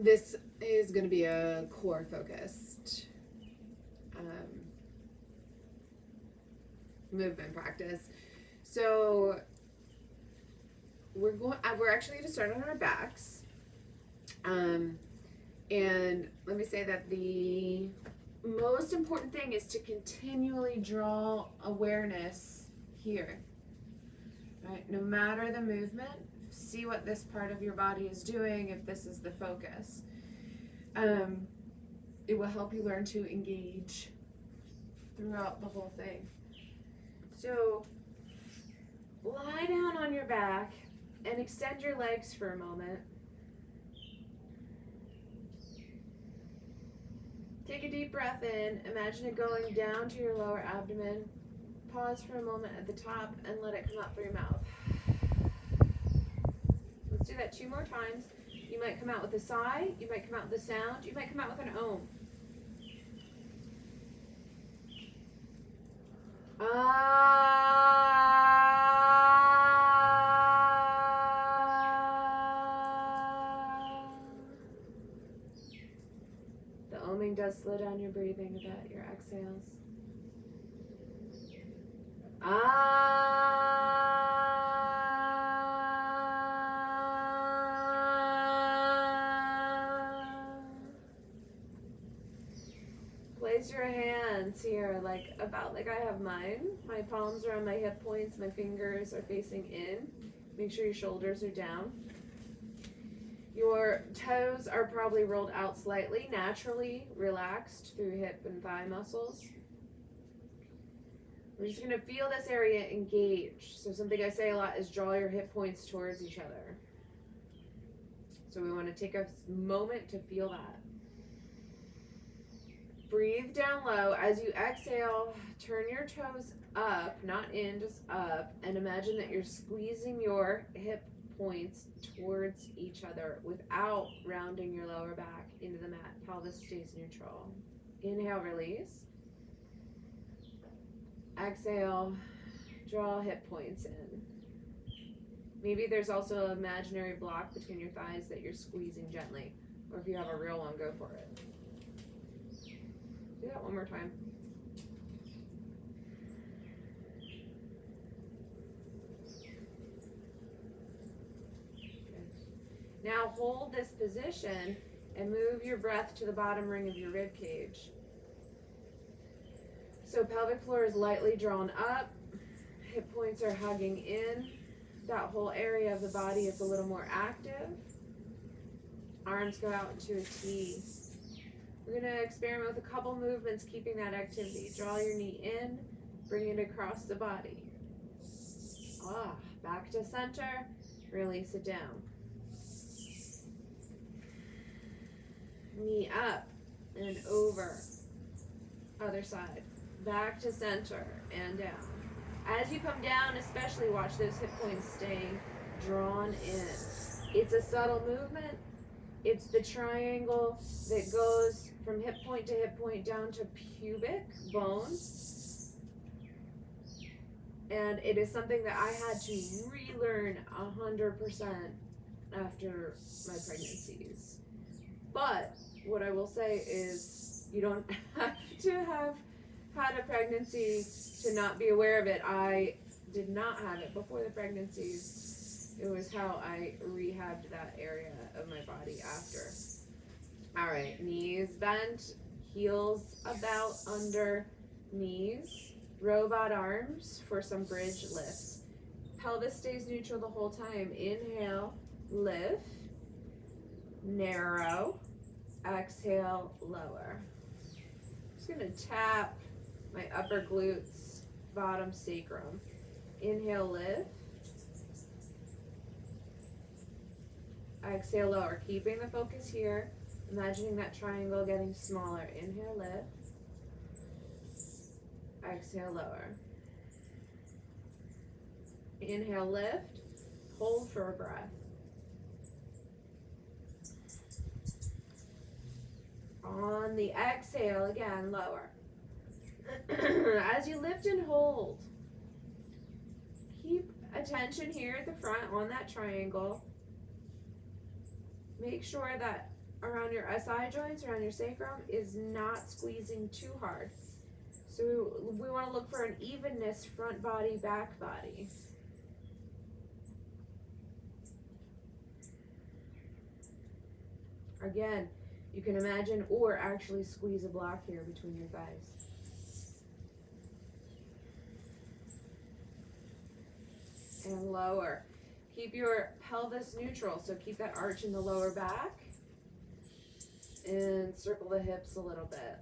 this is going to be a core focused movement practice. So we're actually going to start on our backs. And let me say that the most important thing is to continually draw awareness here. Right? No matter the movement, see what this part of your body is doing if this is the focus. It will help you learn to engage throughout the whole thing. So lie down on your back and extend your legs for a moment. Take a deep breath in. Imagine it going down to your lower abdomen. Pause for a moment at the top and let it come out through your mouth. Let's do that 2 more times. You might come out with a sigh. You might come out with a sound. You might come out with an om. The oming does slow down your breathing a bit, your exhales. Place your hands here, about like I have mine. My palms are on my hip points, my fingers are facing in. Make sure your shoulders are down. Your toes are probably rolled out slightly, naturally relaxed through hip and thigh muscles. We're just going to feel this area engage. So something I say a lot is draw your hip points towards each other. So we want to take a moment to feel that. Breathe down low. As you exhale, turn your toes up, not in, just up, and imagine that you're squeezing your hip points towards each other without rounding your lower back into the mat. Pelvis stays neutral. Inhale, release. Exhale, draw hip points in. Maybe there's also an imaginary block between your thighs that you're squeezing gently. Or if you have a real one, go for it. Do that one more time. Good. Now hold this position and move your breath to the bottom ring of your rib cage. So pelvic floor is lightly drawn up, hip points are hugging in, that whole area of the body is a little more active. Arms go out into a T. We're going to experiment with a couple movements keeping that activity. Draw your knee in, bring it across the body. Back to center, release it down. Knee up and over, other side. Back to center and down. As you come down, especially watch those hip points stay drawn in. It's a subtle movement. It's the triangle that goes from hip point to hip point down to pubic bone. And it is something that I had to relearn 100% after my pregnancies. But what I will say is you don't have to have had a pregnancy to not be aware of it. I did not have it before the pregnancies. It was how I rehabbed that area of my body after. All right, knees bent, heels about under knees, robot arms for some bridge lifts. Pelvis stays neutral the whole time. Inhale, lift, narrow, exhale, lower. Just gonna tap my upper glutes, bottom sacrum. Inhale, lift. Exhale, lower. Keeping the focus here. Imagining that triangle getting smaller. Inhale, lift. Exhale, lower. Inhale, lift. Hold for a breath. On the exhale, again, lower. As you lift and hold, keep attention here at the front on that triangle. Make sure that around your SI joints, around your sacrum, is not squeezing too hard. So we want to look for an evenness, front body, back body. Again, you can imagine or actually squeeze a block here between your thighs. And lower. Keep your pelvis neutral, so keep that arch in the lower back. And circle the hips a little bit.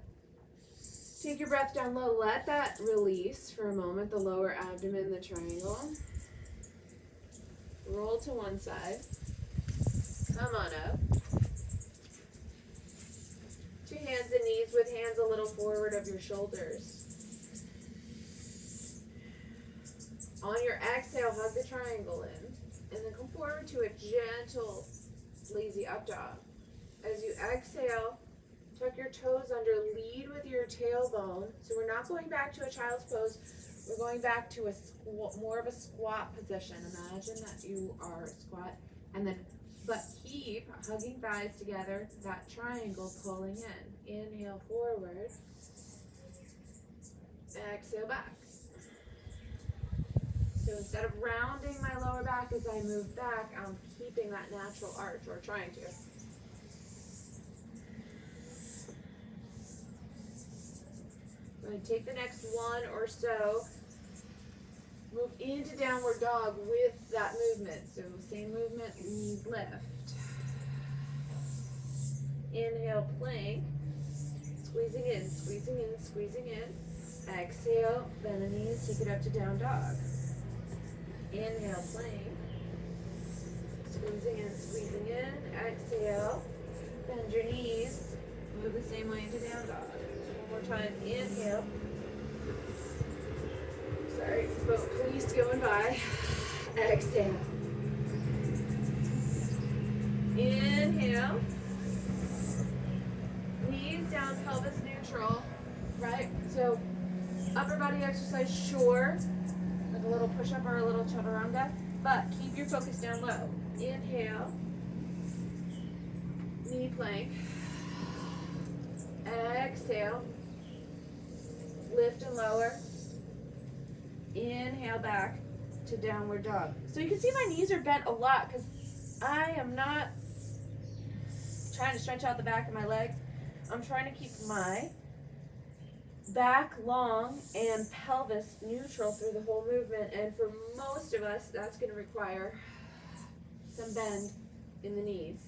Take your breath down low. Let that release for a moment, the lower abdomen, the triangle. Roll to one side. Come on up. To hands and knees with hands a little forward of your shoulders. On your exhale, hug the triangle in. And then come forward to a gentle, lazy up dog. As you exhale, tuck your toes under, lead with your tailbone. So we're not going back to a child's pose. We're going back to more of a squat position. Imagine that you are squat. And then, but keep hugging thighs together, that triangle pulling in. Inhale forward. Exhale back. So instead of rounding my lower back as I move back, I'm keeping that natural arch, or trying to. I'm going to take the next one or so, move into downward dog with that movement. So same movement, knees lift. Inhale, plank. Squeezing in, squeezing in, squeezing in. Exhale, bend the knees, take it up to down dog. Inhale, plank. Squeezing in, squeezing in. Exhale, bend your knees. Move the same way into down dog. One more time. Inhale. Sorry, police going by. Exhale. Inhale. Knees down, pelvis neutral. Right? So, upper body exercise, sure. Like a little push-up or a little chaturanga. But keep your focus down low. Inhale. Knee plank. Exhale. Lift and lower. Inhale back to downward dog. So you can see my knees are bent a lot because I am not trying to stretch out the back of my legs. I'm trying to keep my back long and pelvis neutral through the whole movement. And for most of us, that's going to require some bend in the knees.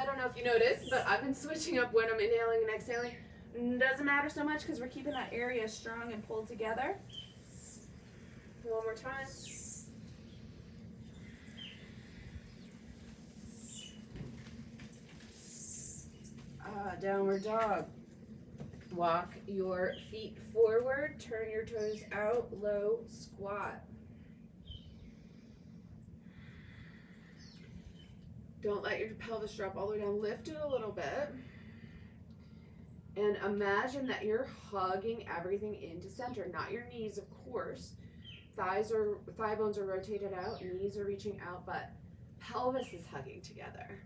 I don't know if you noticed, but I've been switching up when I'm inhaling and exhaling. Doesn't matter so much because we're keeping that area strong and pulled together. One more time. Downward dog. Walk your feet forward, turn your toes out, low squat. Don't let your pelvis drop all the way down. Lift it a little bit. And imagine that you're hugging everything into center, not your knees, of course. Thigh bones are rotated out, knees are reaching out, but pelvis is hugging together.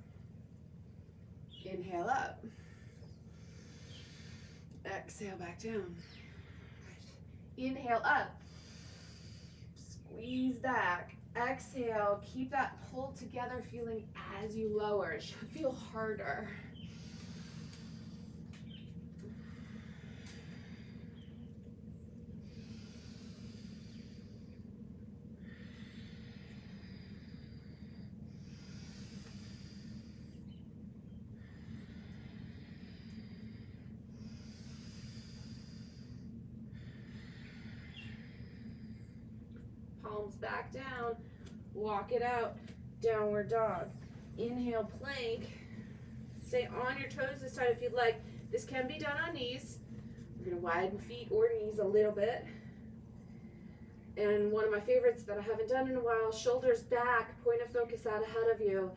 Inhale up. Exhale back down. Inhale up. Squeeze back. Exhale, keep that pull together feeling as you lower. It should feel harder. Palms back down. Walk it out, downward dog. Inhale, plank. Stay on your toes this time if you'd like. This can be done on knees. We're gonna widen feet or knees a little bit. And one of my favorites that I haven't done in a while, shoulders back, point of focus out ahead of you.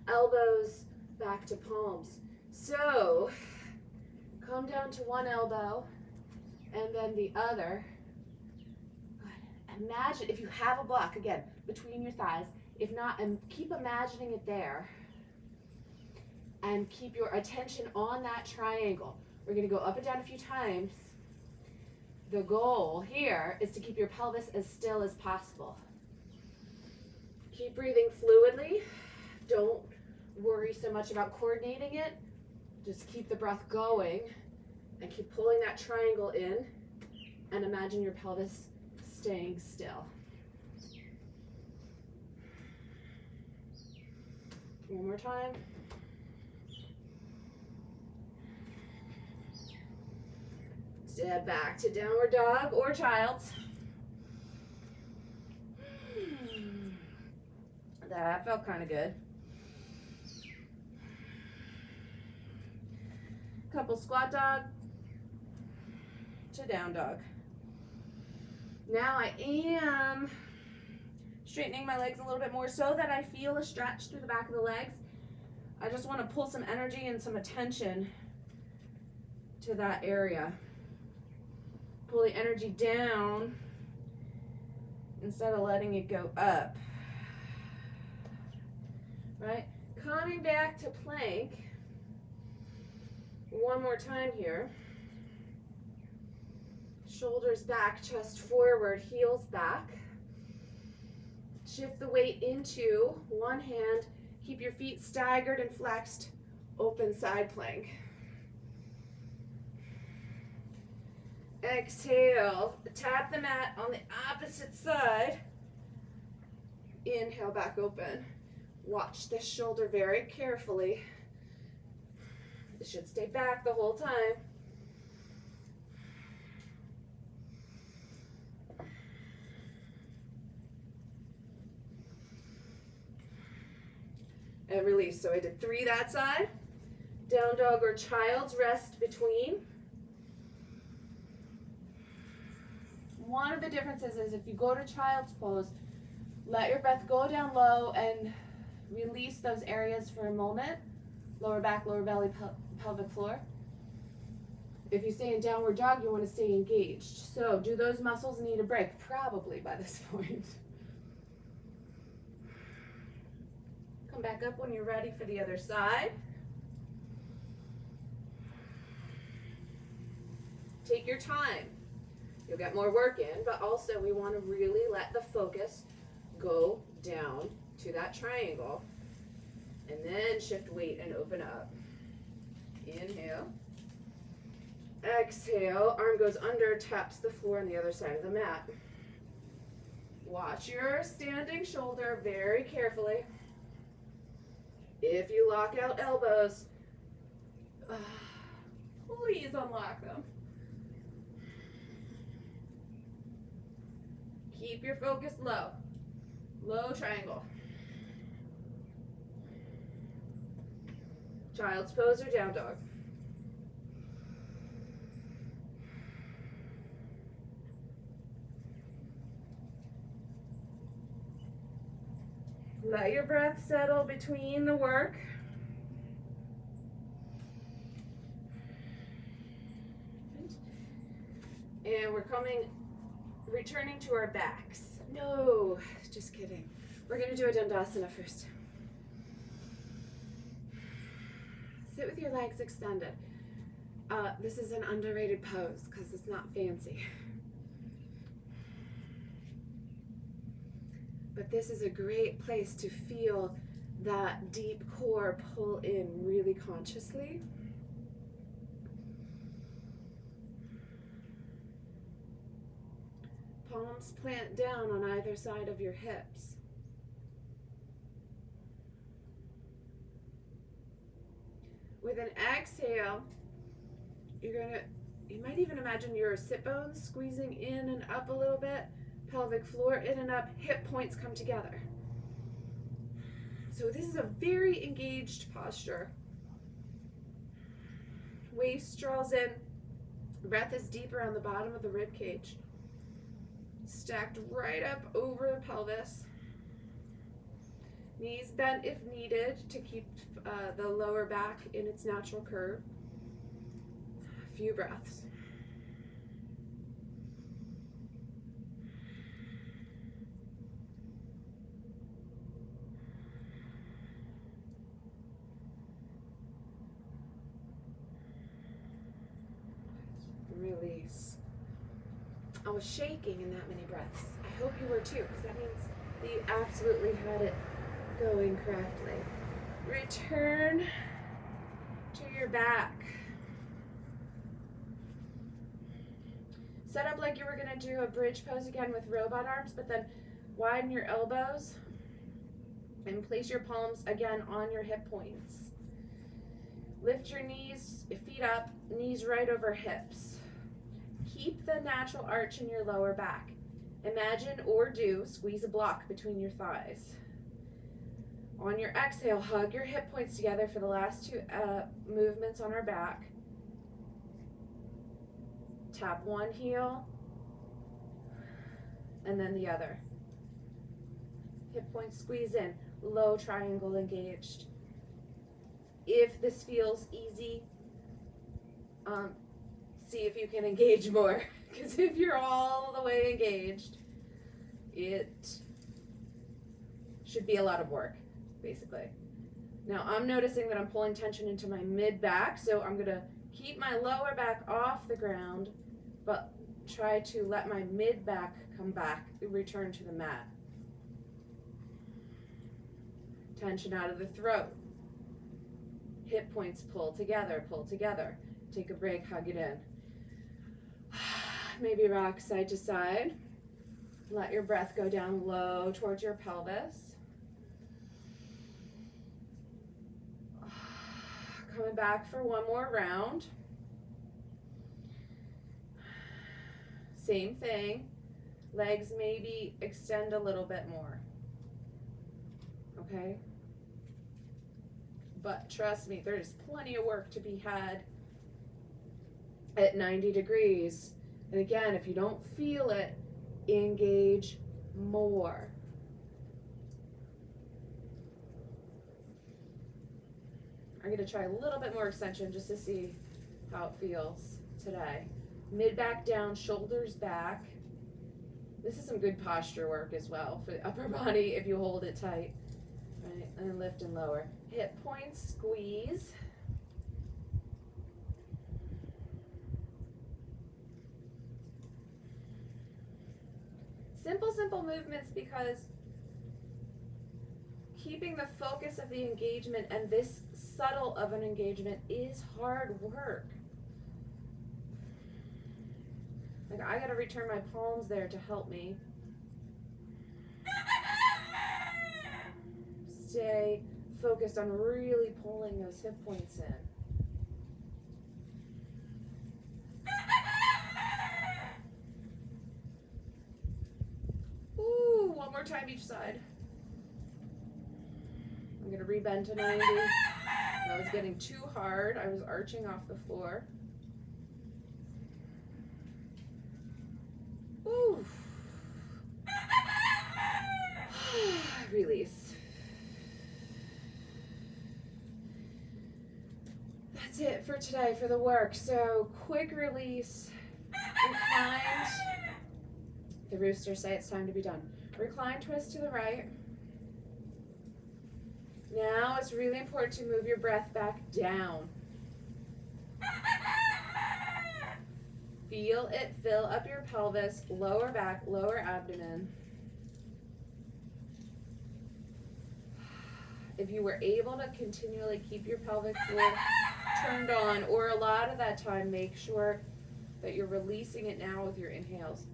elbows back to palms. So come down to one elbow and then the other. Good. Imagine if you have a block, again, between your thighs. If not, and keep imagining it there. And keep your attention on that triangle. We're going to go up and down a few times. The goal here is to keep your pelvis as still as possible. Keep breathing fluidly. Don't worry so much about coordinating it. Just keep the breath going and keep pulling that triangle in and imagine your pelvis staying still. One more time. Step back to downward dog or child's. That felt kind of good. Couple squat dog to down dog. Now I am straightening my legs a little bit more so that I feel a stretch through the back of the legs. I just want to pull some energy and some attention to that area. Pull the energy down instead of letting it go up. Right? Coming back to plank. One more time here. Shoulders back, chest forward, heels back. Shift the weight into one hand. Keep your feet staggered and flexed. Open side plank. Exhale. Tap the mat on the opposite side. Inhale, back open. Watch this shoulder very carefully. It should stay back the whole time. And release. So I did 3 that side. Down dog or child's, rest between. One of the differences is if you go to child's pose, let your breath go down low and release those areas for a moment. Lower back, lower belly, pelvic floor. If you stay in downward dog, you want to stay engaged. So do those muscles need a break? Probably by this point. Come back up when you're ready for the other side. Take your time. You'll get more work in, but also we want to really let the focus go down to that triangle. And then shift weight and open up. Inhale. Exhale. Arm goes under, taps the floor on the other side of the mat. Watch your standing shoulder very carefully. If you lock out elbows, please unlock them. Keep your focus low. Low triangle. Child's pose or down dog. Let your breath settle between the work. And we're returning to our backs. No, just kidding. We're going to do a Dandasana first. Sit with your legs extended. This is an underrated pose because it's not fancy. But this is a great place to feel that deep core pull in really consciously. Palms plant down on either side of your hips. With an exhale, you might even imagine your sit bones squeezing in and up a little bit, pelvic floor in and up, hip points come together. So this is a very engaged posture. Waist draws in, breath is deep around the bottom of the rib cage. Stacked right up over the pelvis. Knees bent if needed to keep the lower back in its natural curve. A few breaths. Release. I was shaking in that many breaths. I hope you were too, because that means that you absolutely had it going correctly. Return to your back. Set up like you were going to do a bridge pose again with robot arms, but then widen your elbows and place your palms again on your hip points. Lift your knees, feet up, knees right over hips. Keep the natural arch in your lower back. Imagine or do squeeze a block between your thighs. On your exhale, hug your hip points together for the last two movements on our back. Tap one heel and then the other. Hip points squeeze in, low triangle engaged. If this feels easy, see if you can engage more, because if you're all the way engaged, it should be a lot of work, basically. Now I'm noticing that I'm pulling tension into my mid back, so I'm gonna keep my lower back off the ground, but try to let my mid back come back, return to the mat. Tension out of the throat. Hip points pull together, pull together. Take a break, hug it in. Maybe rock side to side. Let your breath go down low towards your pelvis. Coming back for one more round. Same thing. Legs maybe extend a little bit more. Okay? But trust me, there's plenty of work to be had at 90 degrees. And again, if you don't feel it, engage more. I'm going to try a little bit more extension just to see how it feels today. Mid back down, shoulders back. This is some good posture work as well for the upper body if you hold it tight. Right, and then lift and lower. Hip points, squeeze. Simple movements, because keeping the focus of the engagement and this subtle of an engagement is hard work. Like, I gotta return my palms there to help me. Stay focused on really pulling those hip points in. Ooh, one more time each side. I'm gonna rebend to 90. That was getting too hard. I was arching off the floor. Ooh. Release. That's it for today for the work. So quick release. Reclined. The roosters say it's time to be done. Recline, twist to the right. Now it's really important to move your breath back down. Feel it fill up your pelvis, lower back, lower abdomen. If you were able to continually keep your pelvic floor turned on, or a lot of that time, make sure that you're releasing it now with your inhales.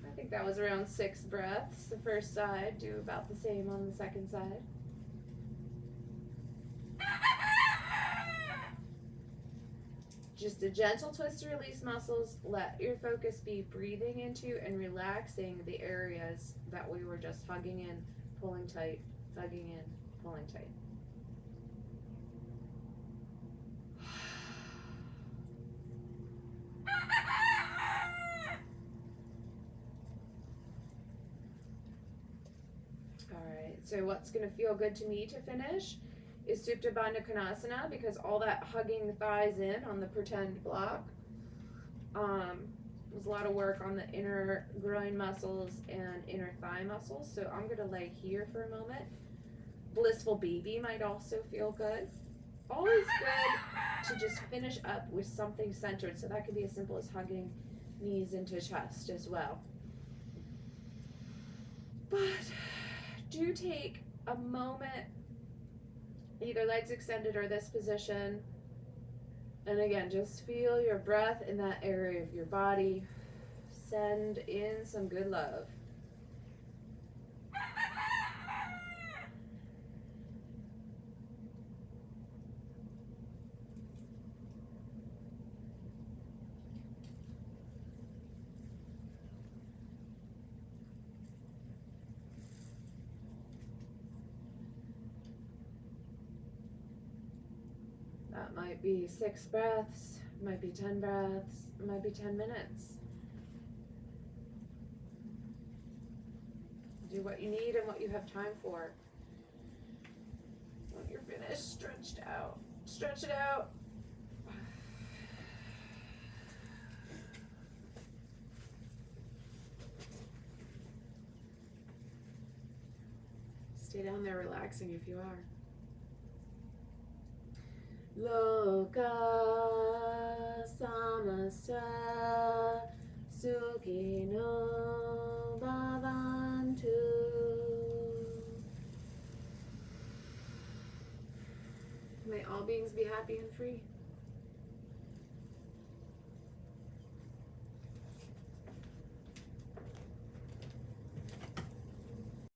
I think that was around 6 breaths. The first side, do about the same on the second side. Just a gentle twist to release muscles. Let your focus be breathing into and relaxing the areas that we were just hugging in, pulling tight, hugging in, pulling tight. Alright, so what's going to feel good to me to finish is Supta Bandha Konasana, because all that hugging the thighs in on the pretend block was a lot of work on the inner groin muscles and inner thigh muscles. So I'm going to lay here for a moment. Blissful Baby might also feel good. Always good to just finish up with something centered. So that could be as simple as hugging knees into chest as well. But do take a moment, either legs extended or this position. And again, just feel your breath in that area of your body. Send in some good love. That might be 6 breaths, might be 10 breaths, might be 10 minutes. Do what you need and what you have time for. When you're finished, stretched out. Stretch it out. Stay down there relaxing if you are. Loka samasta sukhino bhavantu. May all beings be happy and free.